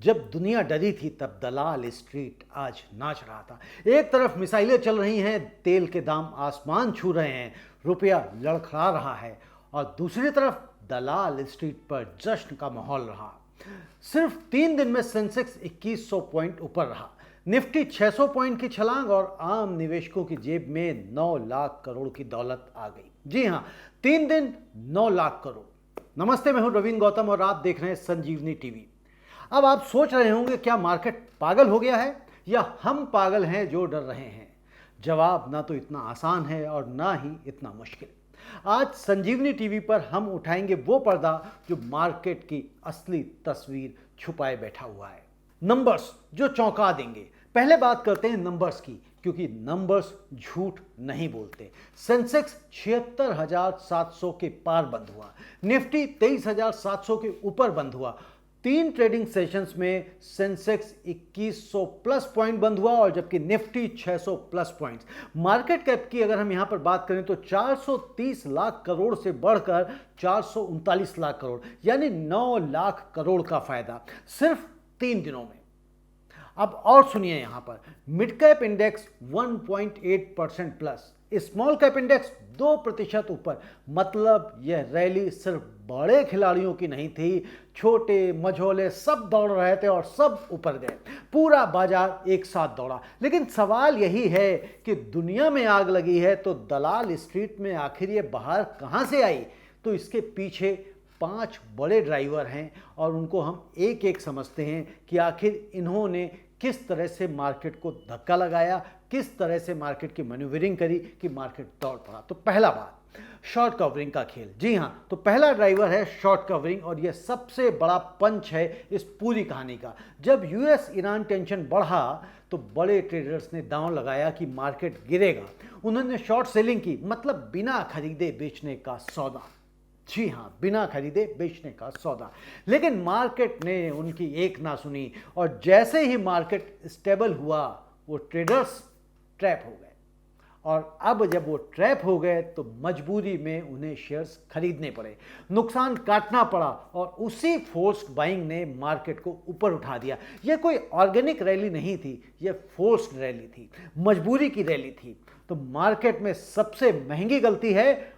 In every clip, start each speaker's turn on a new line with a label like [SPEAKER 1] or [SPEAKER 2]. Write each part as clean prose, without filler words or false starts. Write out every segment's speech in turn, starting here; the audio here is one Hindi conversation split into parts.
[SPEAKER 1] जब दुनिया डरी थी तब दलाल स्ट्रीट आज नाच रहा था। एक तरफ मिसाइलें चल रही हैं, तेल के दाम आसमान छू रहे हैं, रुपया लड़खड़ा रहा है, और दूसरी तरफ दलाल स्ट्रीट पर जश्न का माहौल रहा। सिर्फ 3 दिन में सेंसेक्स 2100 पॉइंट ऊपर रहा, निफ्टी 600 पॉइंट की छलांग, और आम निवेशकों की जेब में 9 लाख करोड़ की दौलत आ गई। जी हां, 3 दिन 9 लाख करोड़। नमस्ते, मैं हूं रवीन गौतम और आप देख रहे हैं संजीवनी टीवी। अब आप सोच रहे होंगे, क्या मार्केट पागल हो गया है या हम पागल हैं जो डर रहे हैं? जवाब ना तो इतना आसान है और ना ही इतना मुश्किल। आज संजीवनी टीवी पर हम उठाएंगे वो पर्दा जो मार्केट की असली तस्वीर छुपाए बैठा हुआ है। नंबर्स जो चौंका देंगे। पहले बात करते हैं नंबर्स की, क्योंकि नंबर्स झूठ नहीं बोलते। सेंसेक्स 76,700 के पार बंद हुआ, निफ्टी 23,700 के ऊपर बंद हुआ। 3 ट्रेडिंग सेशंस में सेंसेक्स 2100 प्लस पॉइंट बंद हुआ, और जबकि Nifty 600 plus points. Market cap की अगर हम यहां पर बात करें तो 430 लाख करोड़ से बढ़कर 439 लाख करोड़, यानी 9 लाख करोड़ का फायदा सिर्फ 3 दिनों में। अब और सुनिए, यहां पर mid cap index 1.8% plus, small cap index 2% ऊपर। मतलब यह रैली सिर्फ बड़े खिलाड़ियों की नहीं थी, छोटे मझोले सब दौड़ रहे थे और सब ऊपर गए। पूरा बाजार एक साथ दौड़ा। लेकिन सवाल यही है कि दुनिया में आग लगी है तो दलाल स्ट्रीट में आखिर ये बाहर कहां से आई? तो इसके पीछे 5 बड़े ड्राइवर हैं और उनको हम एक एक समझते हैं कि आखिर इन्होंने किस तरह से मार्केट को धक्का लगाया, किस तरह से मार्केट की मैन्यूवरिंग करी कि मार्केट दौड़ पड़ा। तो पहला बात, शॉर्ट कवरिंग का खेल। जी हां, तो पहला ड्राइवर है शॉर्ट कवरिंग, और यह सबसे बड़ा पंच है इस पूरी कहानी का। जब यूएस ईरान टेंशन बढ़ा तो बड़े ट्रेडर्स ने दांव लगाया कि मार्केट गिरेगा। उन्होंने शॉर्ट सेलिंग की, मतलब बिना खरीदे बेचने का सौदा। जी हां, बिना खरीदे बेचने का सौदा। लेकिन मार्केट ने उनकी एक ना सुनी, और जैसे ही मार्केट स्टेबल हुआ वो ट्रेडर्स ट्रैप हो गए। और अब जब वो ट्रैप हो गए तो मजबूरी में उन्हें शेयर्स खरीदने पड़े, नुकसान काटना पड़ा, और उसी फोर्स्ड बाइंग ने मार्केट को ऊपर उठा दिया। यह कोई ऑर्गेनिक रैली नहीं थी, यह फोर्स्ड रैली थी, मजबूरी की रैली थी। तो मार्केट में सबसे महंगी गलती है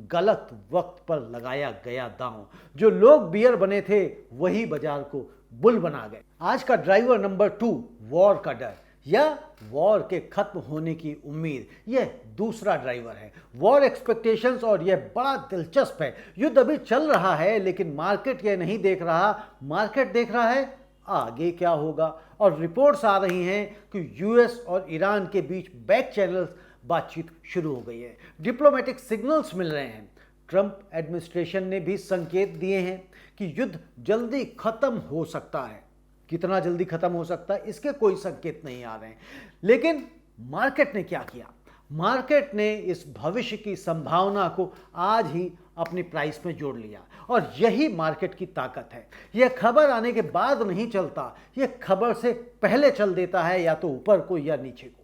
[SPEAKER 1] गलत वक्त पर लगाया गया दांव। जो लोग बियर बने थे वही बाजार को बुल बना गए। आज का ड्राइवर नंबर 2, वॉर का डर या वॉर के खत्म होने की उम्मीद, यह दूसरा ड्राइवर है। वॉर एक्सपेक्टेशंस, और यह बड़ा दिलचस्प है। युद्ध अभी चल रहा है लेकिन मार्केट यह नहीं देख रहा, मार्केट देख रहा है आगे क्या होगा। और रिपोर्ट्स आ रही हैं कि यूएस और ईरान के बीच बैक चैनल्स बातचीत शुरू हो गई है, डिप्लोमेटिक सिग्नल्स मिल रहे हैं। ट्रंप एडमिनिस्ट्रेशन ने भी संकेत दिए हैं कि युद्ध जल्दी खत्म हो सकता है। कितना जल्दी खत्म हो सकता है इसके कोई संकेत नहीं आ रहे हैं। लेकिन मार्केट ने क्या किया? मार्केट ने इस भविष्य की संभावना को आज ही अपनी प्राइस में जोड़ लिया, और यही मार्केट की ताकत है। यह खबर आने के बाद नहीं चलता, यह खबर से पहले चल देता है, या तो ऊपर को या नीचे को।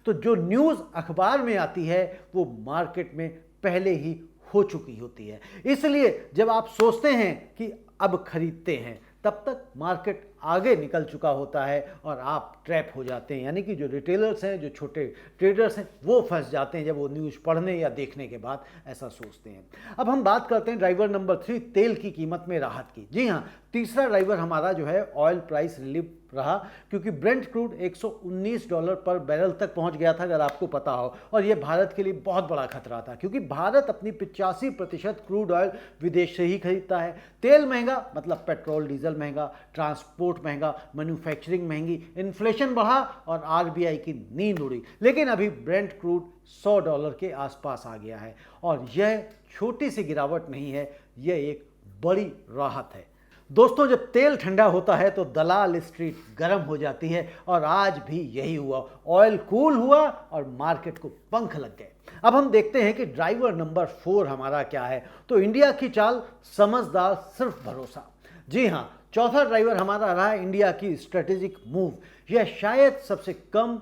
[SPEAKER 1] तो जो न्यूज़ अखबार में आती है वो मार्केट में पहले ही हो चुकी होती है। इसलिए जब आप सोचते हैं कि अब खरीदते हैं, तब तक मार्केट आगे निकल चुका होता है और आप ट्रैप हो जाते हैं। यानी कि जो रिटेलर्स हैं, जो छोटे ट्रेडर्स हैं, वो फंस जाते हैं जब वो न्यूज़ पढ़ने या देखने के बाद ऐसा सोचते हैं। अब हम बात करते हैं ड्राइवर नंबर 3, तेल की कीमत में राहत की। जी हाँ, तीसरा ड्राइवर हमारा जो है ऑयल प्राइस रिलीफ रहा, क्योंकि ब्रेंट क्रूड $119 पर बैरल तक पहुंच गया था, अगर आपको पता हो। और यह भारत के लिए बहुत बड़ा खतरा था, क्योंकि भारत अपनी 85% क्रूड ऑयल विदेश से ही खरीदता है। तेल महंगा मतलब पेट्रोल डीजल महंगा, ट्रांसपोर्ट महंगा, मैन्युफैक्चरिंग महंगी, इन्फ्लेशन बढ़ा और आरबीआई की नींद उड़ी। लेकिन अभी ब्रेंट क्रूड $100 के आसपास आ गया है, और यह छोटी सी गिरावट नहीं है, यह एक बड़ी राहत है। दोस्तों, जब तेल ठंडा होता है तो दलाल स्ट्रीट गर्म हो जाती है, और आज भी यही हुआ। ऑयल कूल हुआ और मार्केट को पंख लग गए। अब हम देखते हैं कि ड्राइवर नंबर 4 हमारा क्या है। तो इंडिया की चाल, समझदार सिर्फ भरोसा। जी हाँ, चौथा ड्राइवर हमारा रहा इंडिया की स्ट्रेटेजिक मूव। यह शायद सबसे कम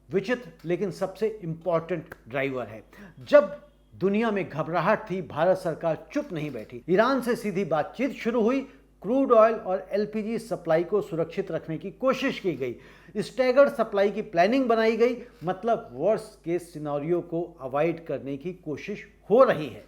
[SPEAKER 1] विचित्र लेकिन सबसे इंपॉर्टेंट ड्राइवर है। जब दुनिया में घबराहट थी, भारत सरकार चुप नहीं बैठी। ईरान से सीधी बातचीत शुरू हुई, क्रूड ऑयल और एलपीजी सप्लाई को सुरक्षित रखने की कोशिश की गई। स्टैगर्ड सप्लाई की प्लानिंग बनाई गई, मतलब वर्स्ट केस सिनेरियो को अवॉइड करने की कोशिश हो रही है।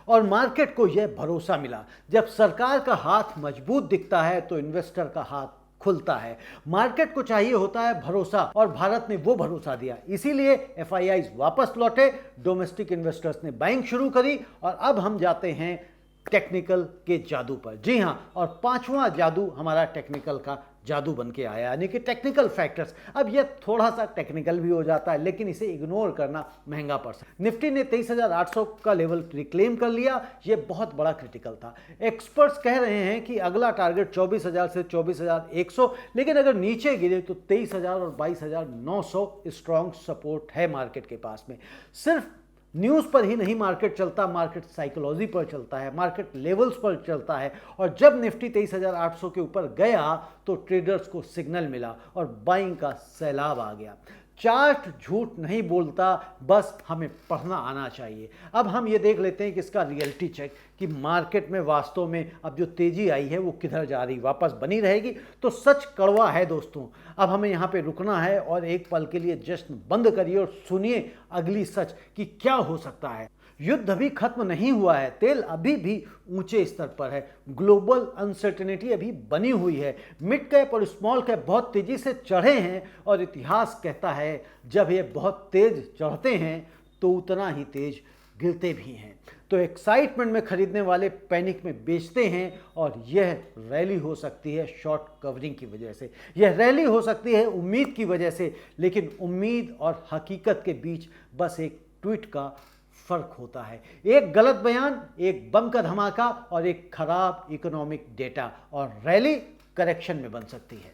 [SPEAKER 1] और मार्केट को यह भरोसा मिला, जब सरकार का हाथ मजबूत दिखता है तो इन्वेस्टर का हाथ खुलता है। मार्केट को चाहिए होता है भरोसा, और भारत ने वो भरोसा दिया, इसीलिए एफआईआईज वापस लौटे, डोमेस्टिक इन्वेस्टर्स ने बाइंग शुरू करी। और अब हम जाते हैं टेक्निकल के जादू पर। जी हां, और पांचवा जादू हमारा टेक्निकल का जादू बन के आया, यानी कि टेक्निकल फैक्टर्स। अब यह थोड़ा सा टेक्निकल भी हो जाता है, लेकिन इसे इग्नोर करना महंगा पड़ सकता है। निफ्टी ने 23,800 का लेवल रिक्लेम कर लिया, यह बहुत बड़ा क्रिटिकल था। एक्सपर्ट्स कह रहे हैं कि अगला टारगेट 24,000 से 24,100, लेकिन अगर नीचे गिरे तो 23,000 और 22,900 स्ट्रॉन्ग सपोर्ट है मार्केट के पास में। सिर्फ न्यूज़ पर ही नहीं मार्केट चलता, मार्केट साइकोलॉजी पर चलता है, मार्केट लेवल्स पर चलता है। और जब निफ्टी 23,800 के ऊपर गया तो ट्रेडर्स को सिग्नल मिला और बाइंग का सैलाब आ गया। चार्ट झूठ नहीं बोलता, बस हमें पढ़ना आना चाहिए। अब हम ये देख लेते हैं कि इसका रियलिटी चेक, कि मार्केट में वास्तव में अब जो तेजी आई है वो किधर जा रही, वापस बनी रहेगी? तो सच कड़वा है दोस्तों। अब हमें यहाँ पे रुकना है और एक पल के लिए जश्न बंद करिए और सुनिए अगली सच कि क्या हो सकता है। युद्ध अभी खत्म नहीं हुआ है, तेल अभी भी ऊंचे स्तर पर है, ग्लोबल अनसर्टेनिटी अभी बनी हुई है, मिड कैप और स्मॉल कैप बहुत तेजी से चढ़े हैं, और इतिहास कहता है जब ये बहुत तेज चढ़ते हैं तो उतना ही तेज गिरते भी हैं। तो एक्साइटमेंट में खरीदने वाले पैनिक में बेचते हैं, और यह रैली हो सकती है शॉर्ट कवरिंग की वजह से, यह रैली हो सकती है उम्मीद की वजह से। लेकिन उम्मीद और हकीकत के बीच बस एक ट्वीट का फर्क होता है, एक गलत बयान, एक बम का धमाका और एक खराब इकोनॉमिक डेटा, और रैली करेक्शन में बन सकती है।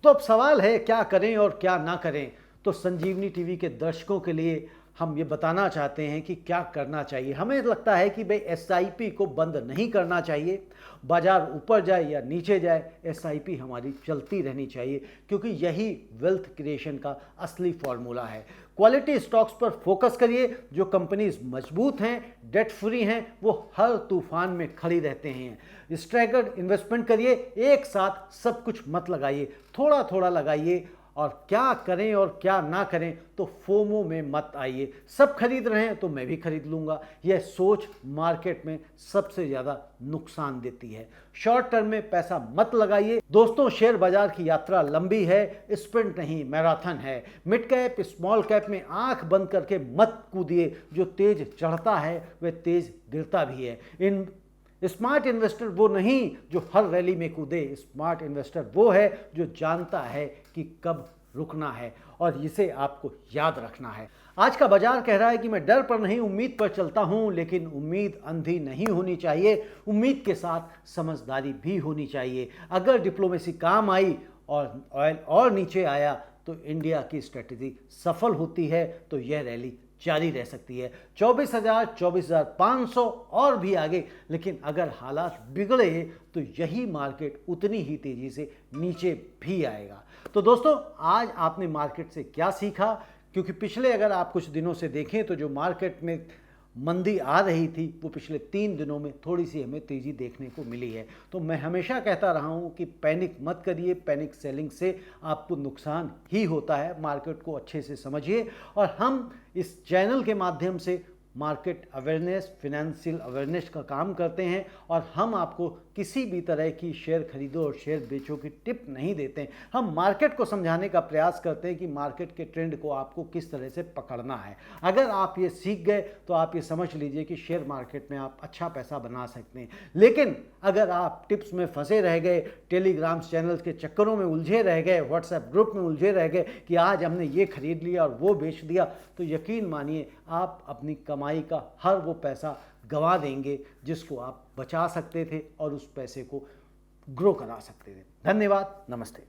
[SPEAKER 1] तो अब सवाल है क्या करें और क्या ना करें। तो संजीवनी टीवी के दर्शकों के लिए हम ये बताना चाहते हैं कि क्या करना चाहिए। हमें लगता है कि भाई एसआईपी को बंद नहीं करना चाहिए, बाजार ऊपर जाए या नीचे जाए एसआईपी हमारी चलती रहनी चाहिए, क्योंकि यही वेल्थ क्रिएशन का असली फॉर्मूला है। क्वालिटी स्टॉक्स पर फोकस करिए, जो कंपनीज मजबूत हैं, डेट फ्री हैं, वो हर तूफान में खड़ी रहते हैं। स्ट्रैगर्ड इन्वेस्टमेंट करिए, एक साथ सब कुछ मत लगाइए, थोड़ा थोड़ा लगाइए। और क्या करें और क्या ना करें, तो फोमो में मत आइए। सब खरीद रहे हैं तो मैं भी खरीद लूंगा, यह सोच मार्केट में सबसे ज़्यादा नुकसान देती है। शॉर्ट टर्म में पैसा मत लगाइए दोस्तों। शेयर बाजार की यात्रा लंबी है, स्प्रिंट नहीं मैराथन है। मिड कैप स्मॉल कैप में आंख बंद करके मत कूदिए, जो तेज चढ़ता है वह तेज गिरता भी है। स्मार्ट इन्वेस्टर वो नहीं जो हर रैली में कूदे, स्मार्ट इन्वेस्टर वो है जो जानता है कि कब रुकना है, और इसे आपको याद रखना है। आज का बाजार कह रहा है कि मैं डर पर नहीं उम्मीद पर चलता हूं, लेकिन उम्मीद अंधी नहीं होनी चाहिए, उम्मीद के साथ समझदारी भी होनी चाहिए। अगर डिप्लोमेसी काम आई और ऑयल और नीचे आया तो इंडिया की स्ट्रेटजी सफल होती है, तो यह रैली जारी रह सकती है। 24,000, 24,500 और भी आगे। लेकिन अगर हालात बिगड़े तो यही मार्केट उतनी ही तेजी से नीचे भी आएगा। तो दोस्तों, आज आपने मार्केट से क्या सीखा? क्योंकि पिछले अगर आप कुछ दिनों से देखें तो जो मार्केट में मंदी आ रही थी वो पिछले 3 दिनों में थोड़ी सी हमें तेज़ी देखने को मिली है। तो मैं हमेशा कहता रहा हूँ कि पैनिक मत करिए, पैनिक सेलिंग से आपको नुकसान ही होता है। मार्केट को अच्छे से समझिए, और हम इस चैनल के माध्यम से मार्केट अवेयरनेस, फिनेंशियल अवेयरनेस का काम करते हैं, और हम आपको किसी भी तरह की शेयर खरीदो और शेयर बेचो की टिप नहीं देते हैं। हम मार्केट को समझाने का प्रयास करते हैं कि मार्केट के ट्रेंड को आपको किस तरह से पकड़ना है। अगर आप ये सीख गए तो आप ये समझ लीजिए कि शेयर मार्केट में आप अच्छा पैसा बना सकते हैं। लेकिन अगर आप टिप्स में फंसे रह गए, टेलीग्राम चैनल्स के चक्करों में उलझे रह गए, व्हाट्सएप ग्रुप में उलझे रह गए कि आज हमने ये खरीद लिया और वो बेच दिया, तो यकीन मानिए आप अपनी कमाई का हर वो पैसा गंवा देंगे जिसको आप बचा सकते थे और उस पैसे को ग्रो करा सकते थे। धन्यवाद, नमस्ते।